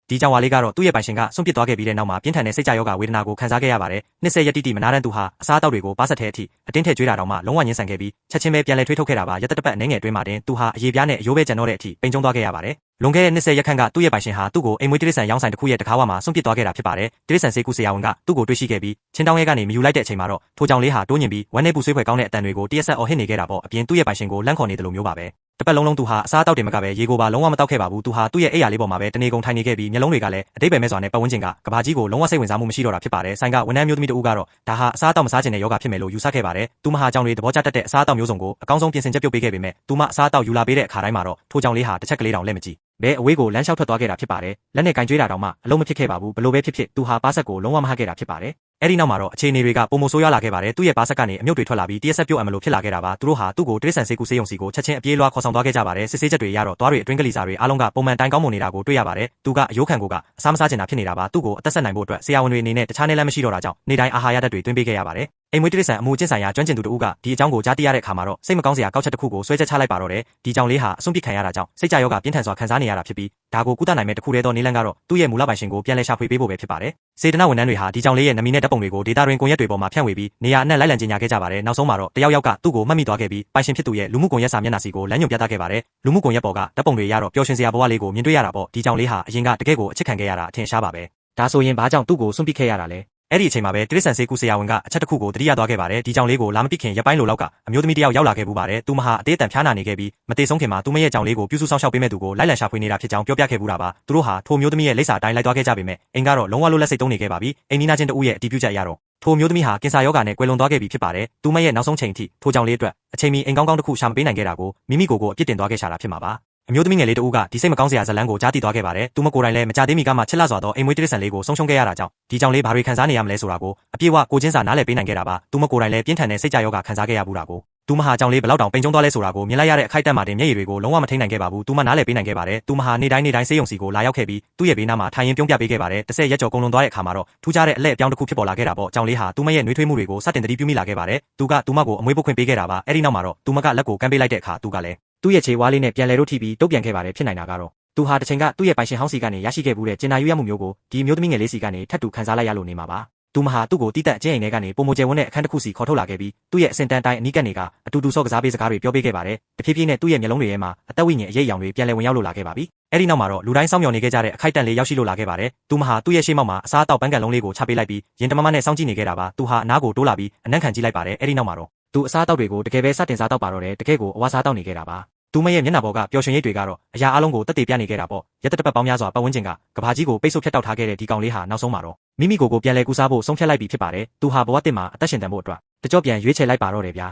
ဒီကြောင့်ဝါလေးကတော့သူ့ရဲ့ပိုင်ရှင်ကစွန့်ပစ်သွားခဲ့ပြီးတဲ့နောက်မှာပြင်းထန်တဲ့စိတ်ကြယောဂဝေဒနာကိုခံစားခဲ့ရပါတယ်နှစ်ဆက်ရက်တိတိမနာတမ်းသူဟာအစားအသောက်တွေကိုပါဆက်တဲ့အထိအတင်းထည့်ကျွေးတာတောင်မှလုံးဝညှင်းဆန်ခဲ့ပြီးချက်ချင်းပဲပြန်လည်ထွေးထုတ်ခဲ့တာပါရက်သက်တစ်ပတ်အနေငယ်အတွင်းမှာတင်သူဟာအရေးပြားနဲ့အယိုးပဲကြံတော့တဲ့အထိပိန်ကျုံသွားခဲ့ရပါတယ်လွန်ခဲ့တဲ့နှစ်ဆက်ရက်ခန့်ကသူ့ရဲ့ပိုင်ရှင်ဟာသူ့ကိုအိမ်မွေးတိရစ္ဆာန်ရောင်းဆိုင်တစ်ခုရဲ့တကားဝမှာစွန့်ပစ်သွားခဲ့တာဖြစ်ပါတယ်တိရစ္ဆာန်ဆေးကုဆရာဝန်ကသူ့ကိုတွေ့ရှိခဲ့ပြီးချင်းတောင်းရဲကနေမယူလိုက်တဲ့အချိန်မှာတော့ထိုကြောင်လေးဟာတိုးညင်ပြီးဝမ်းနေပူဆွေးဖွယ်ကောင်းတဲ့အတန်တွေကိုတရက်ဆက်အော်ဟစ်နေခဲ့တာပေါ့အပြင်သူ့ရဲ့ပိုင်ရှင်ကိုလန့်ခေါ်နေတယ်လို့မျိုးပါပဲတပတ်လုံးသူဟာအစားအသောက်တင်မကပဲရေကိုပါလုံးဝမတောက်ခဲ့ပါဘူးသူဟာသူ့ရဲ့အိယာလေးပေါ်မှာပဲတနေကုန်ထိုင်နေခဲ့ပြီးမျက်လုံးတွေကလည်းအတိတ်ပဲမဲ့စွာနဲ့ပတ်ဝန်းကျင်ကကဘာကြီးကိုလုံးဝစိတ်ဝင်စားမှုမရှိတော့တာဖြစ်ပါတယ်ဆိုင်ကဝန်ထမ်းမျိုးသမီးတဦးကတော့ဒါဟာအစားအသောက်မစားချင်တဲ့ယောဂဖြစ်မယ်လို့ယူဆခဲ့ပါတယ်သူမဟာကြောင်တွေသဘောကျတတ်တဲ့အစားအသောက်မျိုးစုံကိုအကောင်းဆုံးပြင်ဆင်ချက်ပြုတ်ပေးခဲ့ပေမဲ့သူမအစားအသောက်ယူလာပေးတဲ့အခါတိုင်းမှာတော့ထိုကြောင်လေးဟာတစ်ချက်ကလေးတောင်လက်မကြည့်ဘဲအဝေးကိုလမ်းလျှောက်ထွက်သွားခဲ့တာဖြစ်ပါတယ်လက်နဲ့ကင်ကြွေးတာတောင်မှအလုံးမဖြစ်ခဲ့ပါဘူးဘလို့ပဲဖြစ်ဖြစ်သူဟာပါဆက်ကိုလုံးဝမဟခဲ့တာဖြစ်ပါတယ်အဲ့ဒီနောက်မှာတော့အခြေအနေတွေကပုံမဆိုးရွားလာခဲ့ပါတယ်သူ့ရဲ့ပါဆက်ကနေအမြုပ်တွေထွက်လာပြီးတရက်ဆက်ပြုတ်အမလို့ဖြစ်လာခဲ့တာပါသူတို့ဟာသူ့ကိုတိရစ္ဆာန်ဆေးကုဆေးရုံစီကိုချက်ချင်းအပြေးလွှားခေါ်ဆောင်သွားခဲ့ကြပါတယ်စစ်ဆေးချက်တွေရတော့သွားတွေအတွင်းကလေးစာတွေအားလုံးကပုံမှန်တိုင်းကောင်းမွန်နေတာကိုတွေ့ရပါတယ်သူကအယိုးခံကိုကအစားမစားချင်တာဖြစ်နေတာပါသူ့ကိုအသက်ဆက်နိုင်ဖို့အတွက်ဆရာဝန်တွေအနေနဲ့တခြားနည်းလမ်းမရှိတော့တာကြောင့်နေတိုင်းအာဟာရဓာတ်တွေတွင်းပေးခဲ့ရပါတယ်အိမ်မွေးတိရစ္ဆာန်အမှုကျင့်ဆိုင်ရာကျွမ်းကျင်သူတို့ကဒီအကြောင်းကိုကြားသိရတဲ့အခါမှာတော့စိတ်မကောင်းစရာကောက်ချက်တစ်ခုကိုဆွဲချက်ချလိုက်ပါတော့တယ်ဒီကြောင်လေးဟာအစွန့်ပစ်ခံရတာကြောင့်စိတ်ကြယောဂပြင်းထန်စွာခံစားနေရတာဖြစ်ပြီးဒါကိုကုသနိုင်မဲ့တစ်ခုတည်းသောနည်းလမ်းကတော့သူ့ရဲ့မူလပိုင်ရှင်ကိုပြန်လည်ရှာဖွေပေးဖို့ပဲဖြစ်ပါတယ်စေတနာဝန်ထမ်းတွေဟာဒီကြောင်လေးရဲ့နမီနဲ့ဓာတ်ပုံတွေကိုဒေတာတွင်ကွန်ရက်တွေပေါ်မှာဖြန့်ဝေပြီးနေရာအနှံ့လိုက်လံကြေညာခဲ့ကြပါတယ်နောက်ဆုံးမှာတော့တယောက်ယောက်ကသူ့ကိုမှတ်မိသွားခဲ့ပြီးပိုင်ရှင်ဖြစ်သူရဲ့လူမှုကွန်ရက်စာမျက်နှာစီကိုလမ်းညွှန်ပြသခဲ့ပါတယ်လူမှုကွန်ရက်ပေါ်ကဓာတ်ပုံတွေရတော့ပျော်ရွှင်စရာဘဝလေးကိုမြင်တွေ့ရတာပေါ့ဒီကြောင်လေးဟာအရင်ကတကယ့်ကိုအချစ်ခံခဲ့ရတာအထင်ရှားပါပဲဒါဆိုရင်ဘာကြောင့်သူ့ကိုစွန့်ပစ်ခဲ့ရတာလဲအဲ့ဒီအချိန်မှာပဲတိရစ္ဆာန်ဆေးကုဆရာဝန်ကအချက်တစ်ခုကိုသတိရသွားခဲ့ပါတယ်ဒီကြောင်လေးကိုလာမပစ်ခင်ရက်ပိုင်းလိုလောက်ကအမျိုးသမီးတယောက်ရောက်လာခဲ့ဘူးပါတယ်သူမဟာအသေးအတန်ဖျားနာနေခဲ့ပြီးမတေဆုံးခင်မှာသူမရဲ့ကြောင်လေးကိုပြုစုဆောင်ရှောက်ပေးမဲ့သူကိုလိုက်လံရှာဖွေနေတာဖြစ်ကြောင်းပြောပြခဲ့ဘူးတာပါသူတို့ဟာထိုမျိုးသမီးရဲ့လိပ်စာအတိုင်းလိုက်သွားခဲ့ကြပေမဲ့အိမ်ကတော့လုံးဝလွတ်လပ်စိတ်သုံးနေခဲ့ပါပြီအိမ်နီးနားချင်းတဦးရဲ့အတီးပြုချက်ရတော့ထိုမျိုးသမီးဟာကင်ဆာယောဂါနဲ့ကွယ်လွန်သွားခဲ့ပြီဖြစ်ပါတယ်သူမရဲ့နောက်ဆုံးချိန်ထိထိုကြောင်လေးအတွက်အချိန်မီအိမ်ကောင်းကောင်းတစ်ခုရှာမပေးနိုင်ခဲ့တာကိုမိမိကိုယ်ကိုအပြစ်တင်သွားခဲ့ရှာတာဖြစ်မှာပါအမျိုးသမီးငယ်လေးတဦးကဒီစိတ်မကောင်းစရာဇလန်းကိုကြားသိသွားခဲ့ပါတယ်သူမကိုယ်တိုင်လည်းမကြသေးမီကမှချစ်လှစွာသောအိမ်မွေးတိရစ္ဆာန်လေးကိုဆုံးရှုံးခဲ့ရတာကြောင့်ဒီကြောင်လေးဘာတွေခံစားနေရမလဲဆိုတာကိုအပြည့်အဝကိုချင်းစာနားလည်ပေးနိုင်ခဲ့တာပါသူမကိုယ်တိုင်လည်းပြင်းထန်တဲ့စိတ်ကြယောဂခံစားခဲ့ရဘူးတာကိုသူမဟာကြောင်လေးဘလောက်တောင်ပိန်ကျုံသွားလဲဆိုတာကိုမြင်လိုက်ရတဲ့အခိုက်အတန့်မှာတင်မျက်ရည်တွေကိုလုံးဝမထိန်နိုင်ခဲ့ပါဘူးသူမနားလည်ပေးနိုင်ခဲ့ပါတယ်သူမဟာနေ့တိုင်းဆေးရုံစီကိုလာရောက်ခဲ့ပြီးသူ့ရဲ့ဘေးနားမှာထိုင်ရင်ပြုံးပြပေးခဲ့ပါတယ်တစ်ဆက်ရက်ကျော်ကုန်လွန်သွားတဲ့အခါမှာတော့ထူးခြားတဲ့အလှည့်အပြောင်းတစ်ခုဖြစ်ပေါ်လာခဲ့တာပေါ့ကြောင်လေးဟာသူမရဲ့နှွေးထွေးမှုတွေကိုစတင်တတိပြုမိလာခဲ့ပါတယ်သူကသူမကိုအမွေးပုတ်ခွင့်ပေးခဲ့တာပါအဲ့ဒီနောက်မှာတော့သူမကလက်ကိုကမ်းပေးလိုက်တဲ့အခါသူကလည်းသူ့ရဲ့ခြေဝါးလေးနဲ့ပြန်လဲတို့ထိပြီးတုတ်ပြန်ခဲ့ပါတယ်ဖြစ်နိုင်တာကတော့သူဟာတစ်ချိန်ကသူ့ရဲ့ပိုင်ရှင်ဟောင်းစီကနေရရှိခဲ့ဘူးတဲ့ကျင်နာယူရမှုမျိုးကိုဒီမျိုးသမီးငယ်လေးစီကနေထပ်တူခံစားလိုက်ရလို့နေမှာပါသူမဟာသူ့ကိုတိတက်အကျဉ်းအိမ်ထဲကနေပုံမကျဲဝန်းတဲ့အခန်းတစ်ခုစီခေါ်ထုတ်လာခဲ့ပြီးသူ့ရဲ့အစင်တန်းတိုင်းအနီးကပ်နေကအတူတူဆော့ကစားပေးစကားတွေပြောပေးခဲ့ပါတယ်တဖြည်းဖြည်းနဲ့သူ့ရဲ့မျက်လုံးတွေထဲမှာအသက်ဝိညာဉ်အရေးအယောင်တွေပြန်လည်ဝင်ရောက်လို့လာခဲ့ပါပြီအဲ့ဒီနောက်မှာတော့လူတိုင်းစောင့်မျှော်နေခဲ့ကြတဲ့အခိုက်အတန့်လေးရောက်ရှိလို့လာခဲ့ပါတယ်သူမဟာသူ့ရဲ့ရှေ့မောက်မှာအစားအသောက်ပန်းကန်လုံးလေးကိုချပေးလိုက်ပြီးရင်တမမနဲ့စောင့်ကြည့်နေခဲ့တာပါသူဟာအနားကိုတိုးလာပြီးအနံ့ခံကြည့်လိုက်ပါတယ်အဲ့ဒီနောက်မှာတော့သူအစားအသောက်တွေကိုတကယ်ပဲစတင်စားတော့ပါတော့တယ်တကယ်ကိုအဝါစားတော့နေခဲ့တာပါသူမရဲ့မျက်နှာပေါ်ကပျော်ရွှင်ရိပ်တွေကတော့အရာအလုံးကိုတက်တည်ပြနေခဲ့တာပေါ့ရက်တစ်ပတ်ပေါင်းများစွာပတ်ဝန်းကျင်ကကဘာကြီးကိုပိတ်ဆို့ဖြတ်တောက်ထားခဲ့တဲ့ဒီကောင်လေးဟာနောက်ဆုံးမှာတော့မိမိကိုယ်ကိုပြန်လဲကူစားဖို့ဆုံးဖြတ်လိုက်ပြီဖြစ်ပါတယ်သူဟာဘဝတစ်မှာအသက်ရှင်တန်ဖို့အတွက်တကြော့ပြန်ရွေးချယ်လိုက်ပါတော့တယ်ဗျာ